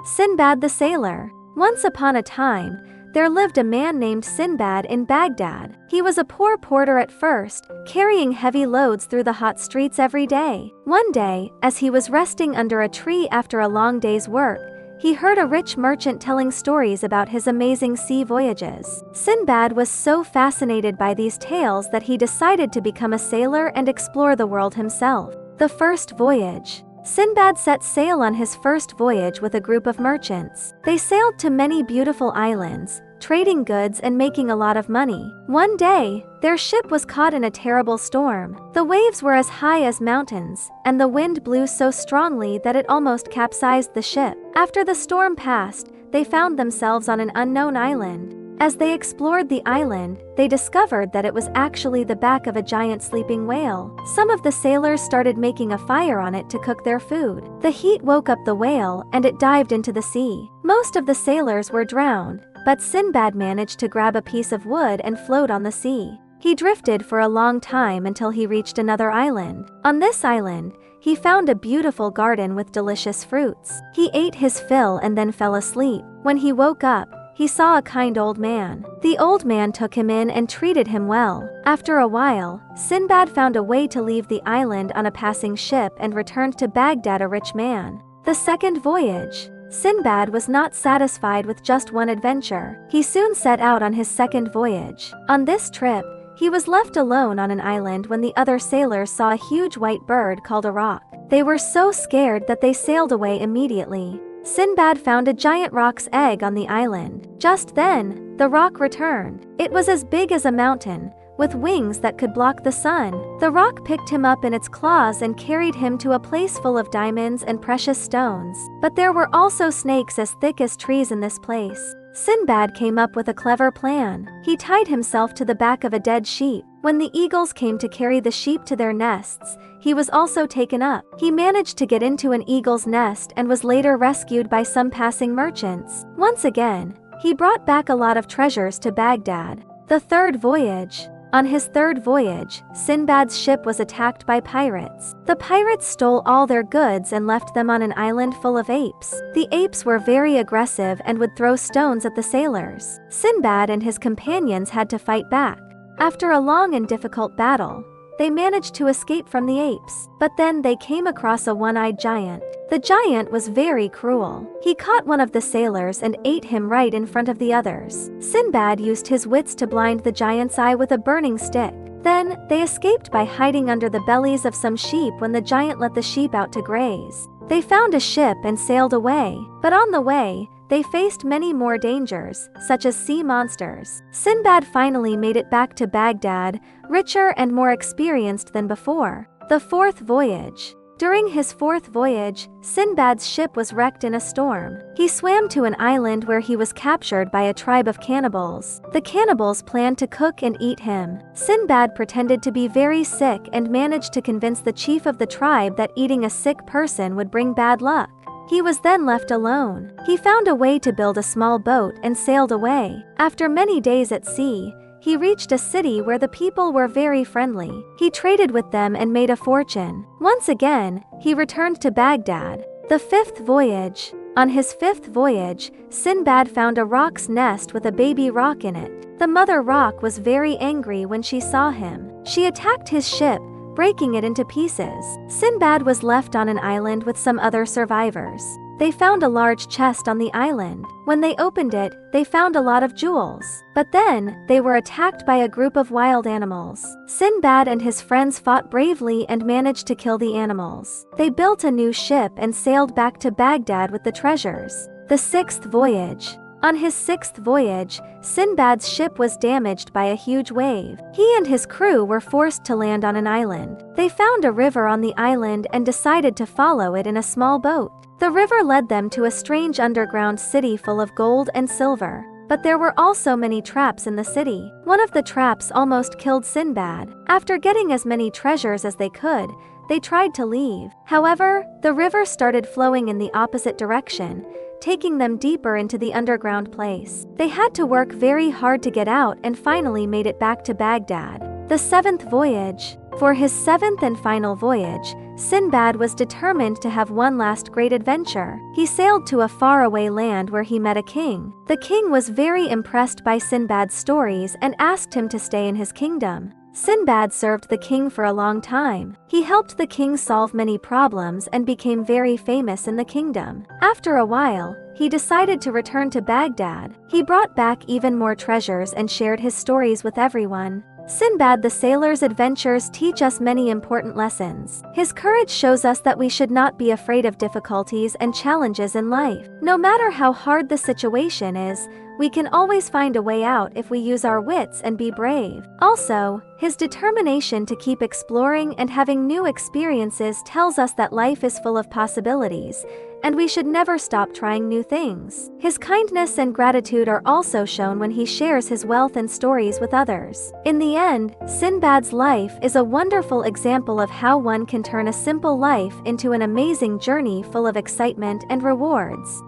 Sinbad the Sailor. Once upon a time, there lived a man named Sinbad in Baghdad. He was a poor porter at first, carrying heavy loads through the hot streets every day. One day, as he was resting under a tree after a long day's work, he heard a rich merchant telling stories about his amazing sea voyages. Sinbad was so fascinated by these tales that he decided to become a sailor and explore the world himself. The first voyage. Sinbad set sail on his first voyage with a group of merchants. They sailed to many beautiful islands, trading goods and making a lot of money. One day, their ship was caught in a terrible storm. The waves were as high as mountains, and the wind blew so strongly that it almost capsized the ship. After the storm passed, they found themselves on an unknown island. As they explored the island, they discovered that it was actually the back of a giant sleeping whale. Some of the sailors started making a fire on it to cook their food. The heat woke up the whale, and it dived into the sea. Most of the sailors were drowned, but Sinbad managed to grab a piece of wood and float on the sea. He drifted for a long time until he reached another island. On this island, he found a beautiful garden with delicious fruits. He ate his fill and then fell asleep. When he woke up, he saw a kind old man. The old man took him in and treated him well. After a while, Sinbad found a way to leave the island on a passing ship and returned to Baghdad a rich man. The second voyage. Sinbad was not satisfied with just one adventure. He soon set out on his second voyage. On this trip, he was left alone on an island when the other sailors saw a huge white bird called a roc. They were so scared that they sailed away immediately. Sinbad found a giant roc's egg on the island. Just then, the roc returned. It was as big as a mountain, with wings that could block the sun. The roc picked him up in its claws and carried him to a place full of diamonds and precious stones. But there were also snakes as thick as trees in this place. Sinbad came up with a clever plan. He tied himself to the back of a dead sheep. When the eagles came to carry the sheep to their nests, he was also taken up. He managed to get into an eagle's nest and was later rescued by some passing merchants. Once again, he brought back a lot of treasures to Baghdad. The third voyage. On his third voyage, Sinbad's ship was attacked by pirates. The pirates stole all their goods and left them on an island full of apes. The apes were very aggressive and would throw stones at the sailors. Sinbad and his companions had to fight back. After a long and difficult battle, they managed to escape from the apes, but then they came across a one-eyed giant. The giant was very cruel. He caught one of the sailors and ate him right in front of the others. Sinbad used his wits to blind the giant's eye with a burning stick. Then, they escaped by hiding under the bellies of some sheep when the giant let the sheep out to graze. They found a ship and sailed away, but on the way, they faced many more dangers, such as sea monsters. Sinbad finally made it back to Baghdad, richer and more experienced than before. The fourth voyage. During his fourth voyage, Sinbad's ship was wrecked in a storm. He swam to an island where he was captured by a tribe of cannibals. The cannibals planned to cook and eat him. Sinbad pretended to be very sick and managed to convince the chief of the tribe that eating a sick person would bring bad luck. He was then left alone. He found a way to build a small boat and sailed away. After many days at sea, he reached a city where the people were very friendly. He traded with them and made a fortune. Once again, he returned to Baghdad. The fifth voyage. On his fifth voyage, Sinbad found a roc's nest with a baby roc in it. The mother roc was very angry when she saw him. She attacked his ship, breaking it into pieces. Sinbad was left on an island with some other survivors. They found a large chest on the island. When they opened it, they found a lot of jewels. But then, they were attacked by a group of wild animals. Sinbad and his friends fought bravely and managed to kill the animals. They built a new ship and sailed back to Baghdad with the treasures. The sixth voyage. On his sixth voyage, Sinbad's ship was damaged by a huge wave. He and his crew were forced to land on an island. They found a river on the island and decided to follow it in a small boat. The river led them to a strange underground city full of gold and silver. But there were also many traps in the city. One of the traps almost killed Sinbad. After getting as many treasures as they could, they tried to leave. However, the river started flowing in the opposite direction, taking them deeper into the underground place. They had to work very hard to get out and finally made it back to Baghdad. The seventh voyage. For his seventh and final voyage, Sinbad was determined to have one last great adventure. He sailed to a faraway land where he met a king. The king was very impressed by Sinbad's stories and asked him to stay in his kingdom. Sinbad served the king for a long time. He helped the king solve many problems and became very famous in the kingdom. After a while, he decided to return to Baghdad. He brought back even more treasures and shared his stories with everyone. Sinbad the Sailor's adventures teach us many important lessons. His courage shows us that we should not be afraid of difficulties and challenges in life. No matter how hard the situation is, we can always find a way out if we use our wits and be brave. Also, his determination to keep exploring and having new experiences tells us that life is full of possibilities, and we should never stop trying new things. His kindness and gratitude are also shown when he shares his wealth and stories with others. In the end, Sinbad's life is a wonderful example of how one can turn a simple life into an amazing journey full of excitement and rewards.